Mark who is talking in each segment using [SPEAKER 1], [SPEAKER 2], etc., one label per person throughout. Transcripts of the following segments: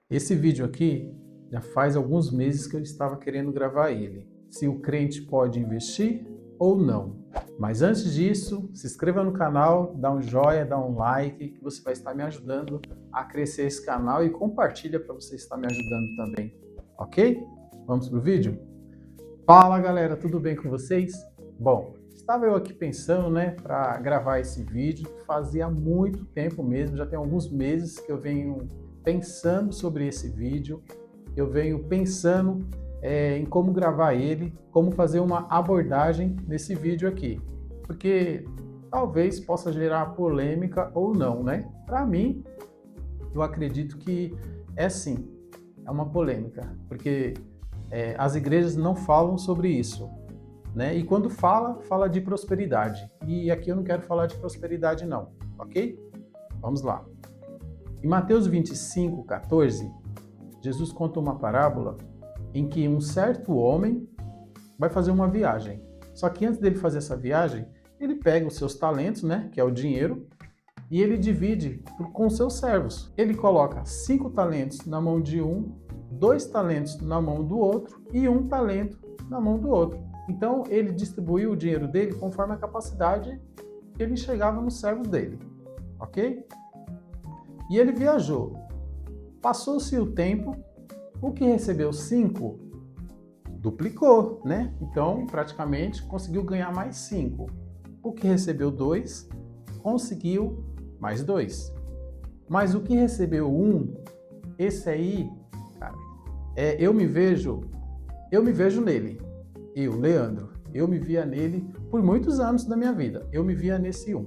[SPEAKER 1] Esse vídeo aqui já faz alguns meses que eu estava querendo gravar ele. Se o crente pode investir ou não. Mas antes disso, se inscreva no canal, dá um joinha, dá um like, que você vai estar me ajudando a crescer esse canal e compartilha para você estar me ajudando também, ok? Vamos pro vídeo? Fala galera, tudo bem com vocês? Bom, estava eu aqui pensando, para gravar esse vídeo, fazia muito tempo mesmo, já tem alguns meses que eu venho pensando sobre esse vídeo, eu venho pensando em como gravar ele, como fazer uma abordagem nesse vídeo aqui, porque talvez possa gerar polêmica ou não, né? Para mim, eu acredito que é sim, é uma polêmica, porque as igrejas não falam sobre isso, né? E quando fala de prosperidade. E aqui eu não quero falar de prosperidade não, ok? Vamos lá. Em Mateus 25:14, Jesus conta uma parábola em que um certo homem vai fazer uma viagem. Só que antes dele fazer essa viagem, ele pega os seus talentos, né, que é o dinheiro, e ele divide com seus servos. Ele coloca 5 talentos na mão de um, 2 talentos na mão do outro e 1 talento na mão do outro. Então ele distribuiu o dinheiro dele conforme a capacidade que ele enxergava nos servos dele, ok? E ele viajou. Passou-se o tempo, o que recebeu 5 duplicou, né? Então praticamente conseguiu ganhar mais 5. O que recebeu 2 conseguiu mais 2. Mas o que recebeu 1, esse aí, cara, eu me vejo nele. Eu, Leandro, eu me via nele por muitos anos da minha vida. Eu me via nesse 1.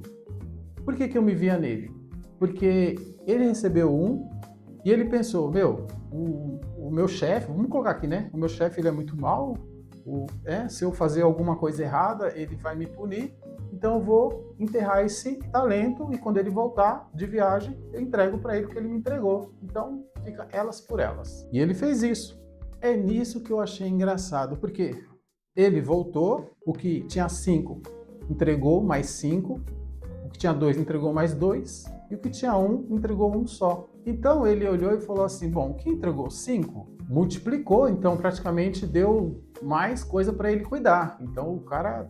[SPEAKER 1] Por que eu me via nele? Porque ele recebeu 1 e ele pensou, o meu chefe, vamos colocar aqui, né? O meu chefe ele é muito mau, se eu fazer alguma coisa errada, ele vai me punir, então eu vou enterrar esse talento e quando ele voltar de viagem, eu entrego para ele o que ele me entregou. Então fica elas por elas. E ele fez isso. É nisso que eu achei engraçado, porque ele voltou, o que tinha 5 entregou mais 5, o que tinha 2 entregou mais 2 e o que tinha 1 entregou 1 só. Então ele olhou e falou assim, bom, o que entregou 5 multiplicou, então praticamente deu mais coisa para ele cuidar. Então o cara,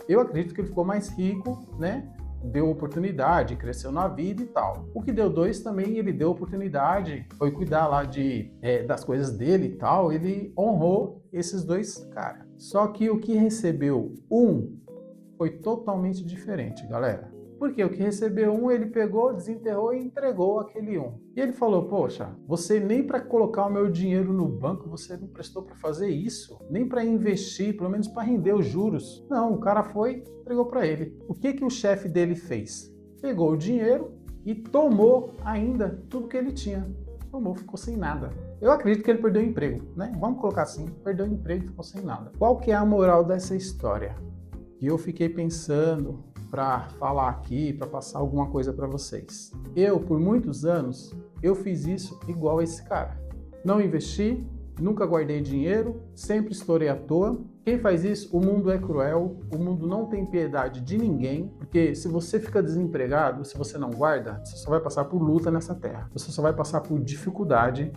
[SPEAKER 1] eu acredito que ele ficou mais rico, né? Deu oportunidade, cresceu na vida e tal. O que deu 2 também, ele deu oportunidade, foi cuidar lá das coisas dele e tal, ele honrou esses 2 caras. Só que o que recebeu 1 foi totalmente diferente, galera. Porque o que recebeu 1, ele pegou, desenterrou e entregou aquele 1. E ele falou, poxa, você nem para colocar o meu dinheiro no banco, você não prestou para fazer isso. Nem para investir, pelo menos para render os juros. Não, o cara foi, entregou para ele. O que o chefe dele fez? Pegou o dinheiro e tomou ainda tudo que ele tinha. Tomou, ficou sem nada. Eu acredito que ele perdeu o emprego, né? Vamos colocar assim, perdeu o emprego e ficou sem nada. Qual que é a moral dessa história? E eu fiquei pensando para falar aqui, para passar alguma coisa para vocês. Eu, por muitos anos, eu fiz isso igual esse cara. Não investi, nunca guardei dinheiro, sempre estourei à toa. Quem faz isso, o mundo é cruel, o mundo não tem piedade de ninguém, porque se você fica desempregado, se você não guarda, você só vai passar por luta nessa terra. Você só vai passar por dificuldade.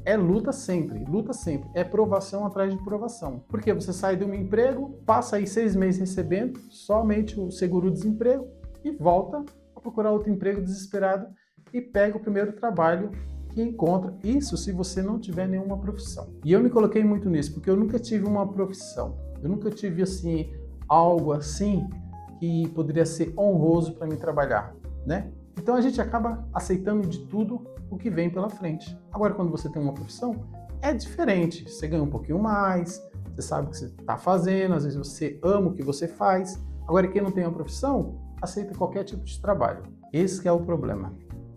[SPEAKER 1] É luta sempre, é provação atrás de provação. Porque você sai de um emprego, passa aí 6 meses recebendo somente o seguro-desemprego e volta a procurar outro emprego desesperado e pega o primeiro trabalho que encontra. Isso se você não tiver nenhuma profissão. E eu me coloquei muito nisso, porque eu nunca tive uma profissão. Eu nunca tive assim algo assim que poderia ser honroso para mim trabalhar, né? Então a gente acaba aceitando de tudo o que vem pela frente. Agora, quando você tem uma profissão, é diferente. Você ganha um pouquinho mais, você sabe o que você está fazendo, às vezes você ama o que você faz. Agora, quem não tem uma profissão, aceita qualquer tipo de trabalho. Esse que é o problema.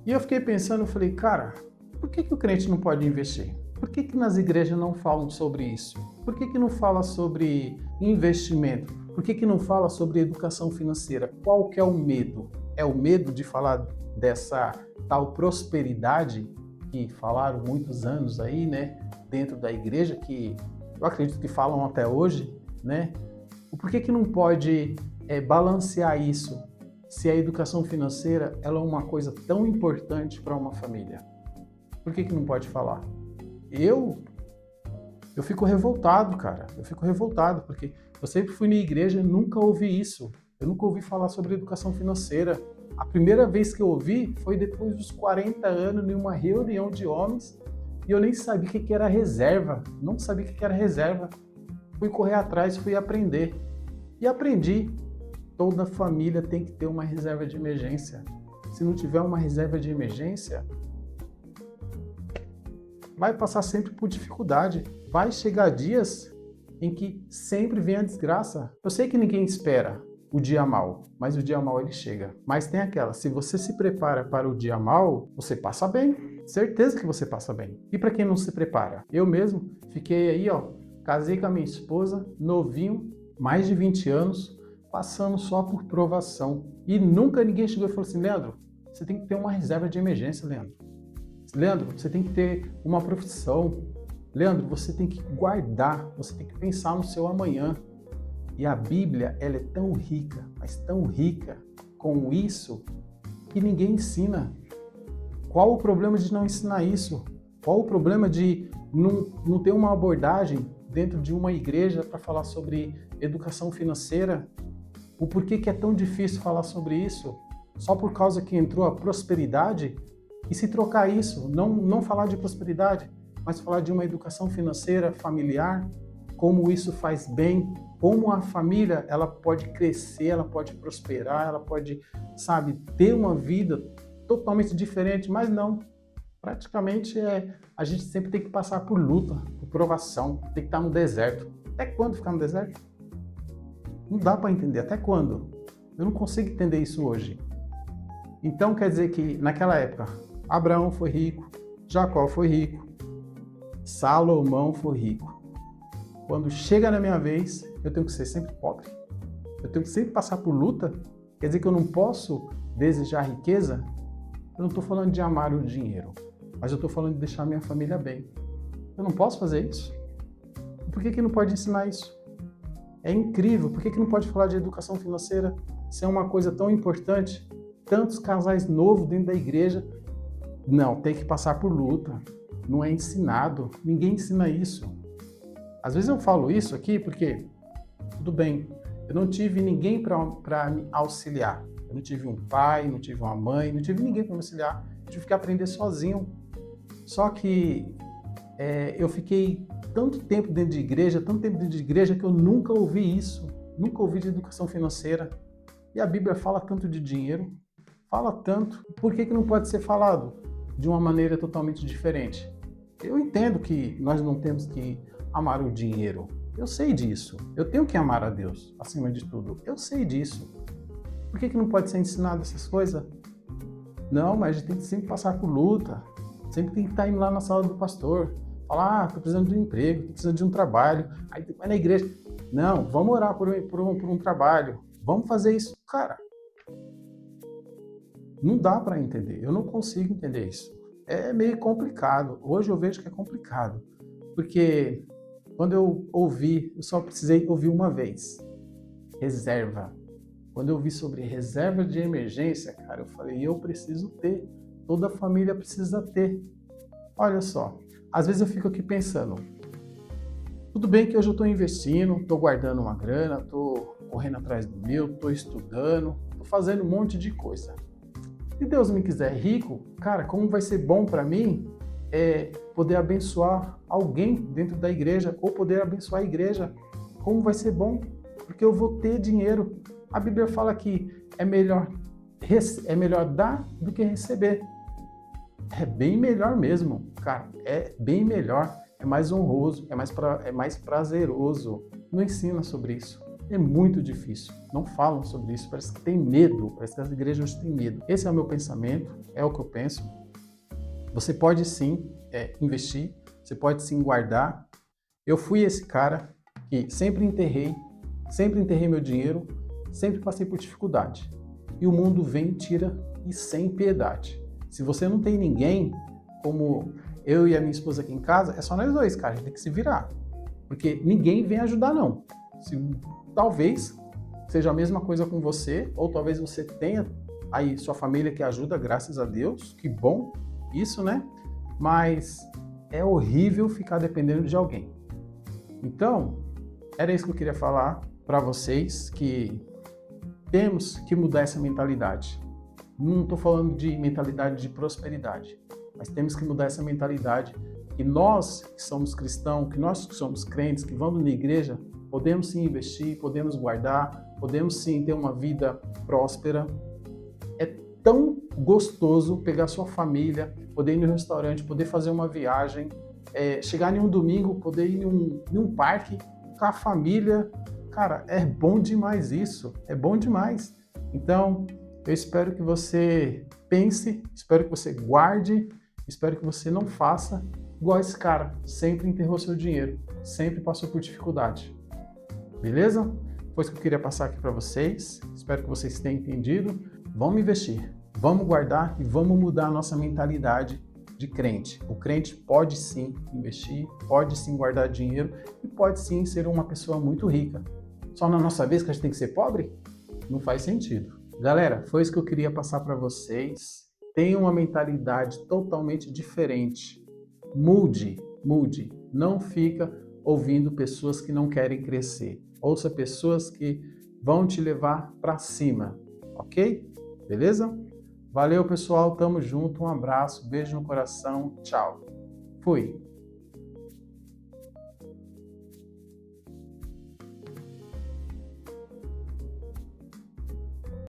[SPEAKER 1] E eu fiquei pensando, eu falei, cara, por que o crente não pode investir? Por que nas igrejas não falam sobre isso? Por que não fala sobre investimento? Por que não fala sobre educação financeira? Qual que é o medo? É o medo de falar dessa tal prosperidade que falaram muitos anos aí, né, dentro da igreja, que eu acredito que falam até hoje, né? Por que não pode balancear isso, se a educação financeira ela é uma coisa tão importante para uma família? Por que não pode falar? Eu fico revoltado, cara. Eu fico revoltado, porque eu sempre fui na igreja e nunca ouvi isso. Eu nunca ouvi falar sobre educação financeira. A primeira vez que eu ouvi foi depois dos 40 anos, em uma reunião de homens, e eu nem sabia o que era reserva. Não sabia o que era reserva. Fui correr atrás, fui aprender. E aprendi. Toda família tem que ter uma reserva de emergência. Se não tiver uma reserva de emergência, vai passar sempre por dificuldade. Vai chegar dias em que sempre vem a desgraça. Eu sei que ninguém espera o dia mau, mas o dia mau ele chega. Mas tem aquela, se você se prepara para o dia mau, você passa bem. Certeza que você passa bem. E para quem não se prepara? Eu mesmo fiquei aí, casei com a minha esposa, novinho, mais de 20 anos, passando só por provação. E nunca ninguém chegou e falou assim, Leandro, você tem que ter uma reserva de emergência, Leandro. Leandro, você tem que ter uma profissão. Leandro, você tem que guardar, você tem que pensar no seu amanhã. E a Bíblia, ela é tão rica, mas tão rica com isso, que ninguém ensina. Qual o problema de não ensinar isso? Qual o problema de não ter uma abordagem dentro de uma igreja para falar sobre educação financeira? O porquê que é tão difícil falar sobre isso? Só por causa que entrou a prosperidade? E se trocar isso, não falar de prosperidade, mas falar de uma educação financeira familiar, como isso faz bem, como a família ela pode crescer, ela pode prosperar, ela pode, ter uma vida totalmente diferente, mas não. Praticamente a gente sempre tem que passar por luta, por provação, tem que estar no deserto. Até quando ficar no deserto? Não dá para entender. Até quando? Eu não consigo entender isso hoje. Então quer dizer que naquela época, Abraão foi rico, Jacó foi rico, Salomão foi rico. Quando chega na minha vez, eu tenho que ser sempre pobre. Eu tenho que sempre passar por luta. Quer dizer que eu não posso desejar riqueza? Eu não estou falando de amar o dinheiro, mas eu estou falando de deixar minha família bem. Eu não posso fazer isso? Por que não pode ensinar isso? É incrível. Por que não pode falar de educação financeira? Isso é uma coisa tão importante. Tantos casais novos dentro da igreja. Não, tem que passar por luta. Não é ensinado. Ninguém ensina isso. Às vezes eu falo isso aqui porque, tudo bem, eu não tive ninguém para me auxiliar. Eu não tive um pai, não tive uma mãe, não tive ninguém para me auxiliar. Eu tive que aprender sozinho. Só que eu fiquei tanto tempo dentro de igreja, que eu nunca ouvi isso. Nunca ouvi de educação financeira. E a Bíblia fala tanto de dinheiro, fala tanto. Por que não pode ser falado de uma maneira totalmente diferente? Eu entendo que nós não temos que amar o dinheiro. Eu sei disso. Eu tenho que amar a Deus, acima de tudo. Eu sei disso. Por que não pode ser ensinado essas coisas? Não, mas a gente tem que sempre passar por luta. Sempre tem que estar indo lá na sala do pastor. Falar, tô precisando de um emprego, tô precisando de um trabalho. Aí vai na igreja. Não, vamos orar por um trabalho. Vamos fazer isso. Cara, não dá para entender. Eu não consigo entender isso. É meio complicado. Hoje eu vejo que é complicado. Porque quando eu só precisei ouvir uma vez. Reserva. Quando eu vi sobre reserva de emergência, cara, eu falei, eu preciso ter. Toda família precisa ter. Olha só, às vezes eu fico aqui pensando, tudo bem que hoje eu estou investindo, estou guardando uma grana, estou correndo atrás do meu, estou estudando, estou fazendo um monte de coisa. Se Deus me quiser rico, cara, como vai ser bom para mim poder abençoar alguém dentro da igreja ou poder abençoar a igreja. Como vai ser bom? Porque eu vou ter dinheiro. A Bíblia fala que é melhor dar do que receber. É bem melhor mesmo, cara. É bem melhor. É mais honroso, é mais prazeroso. Não ensina sobre isso. É muito difícil. Não falam sobre isso. Parece que tem medo. Parece que as igrejas têm medo. Esse é o meu pensamento. É o que eu penso. Você pode sim investir. Você pode sim guardar. Eu fui esse cara que sempre enterrei meu dinheiro, sempre passei por dificuldade. E o mundo vem, tira e sem piedade. Se você não tem ninguém, como eu e a minha esposa aqui em casa, é só nós dois, cara. A gente tem que se virar. Porque ninguém vem ajudar, não. Talvez seja a mesma coisa com você, ou talvez você tenha aí sua família que ajuda, graças a Deus. Que bom isso, né? mas é horrível ficar dependendo de alguém. Então, era isso que eu queria falar para vocês, que temos que mudar essa mentalidade. Não estou falando de mentalidade de prosperidade, mas temos que mudar essa mentalidade que nós que somos cristãos, que nós que somos crentes, que vamos na igreja, podemos sim investir, podemos guardar, podemos sim ter uma vida próspera. É tão gostoso pegar sua família, poder ir no restaurante, poder fazer uma viagem, chegar em um domingo, poder ir em um parque com a família. Cara, é bom demais isso, é bom demais. Então, eu espero que você pense, espero que você guarde, espero que você não faça igual esse cara, sempre enterrou seu dinheiro, sempre passou por dificuldade. Beleza? Foi isso que eu queria passar aqui para vocês, espero que vocês tenham entendido. Vamos investir, vamos guardar e vamos mudar a nossa mentalidade de crente. O crente pode sim investir, pode sim guardar dinheiro e pode sim ser uma pessoa muito rica. Só na nossa vez que a gente tem que ser pobre? Não faz sentido. Galera, foi isso que eu queria passar para vocês. Tenha uma mentalidade totalmente diferente. Mude. Não fica ouvindo pessoas que não querem crescer. Ouça pessoas que vão te levar para cima, ok? Beleza? Valeu, pessoal. Tamo junto. Um abraço, beijo no coração. Tchau. Fui.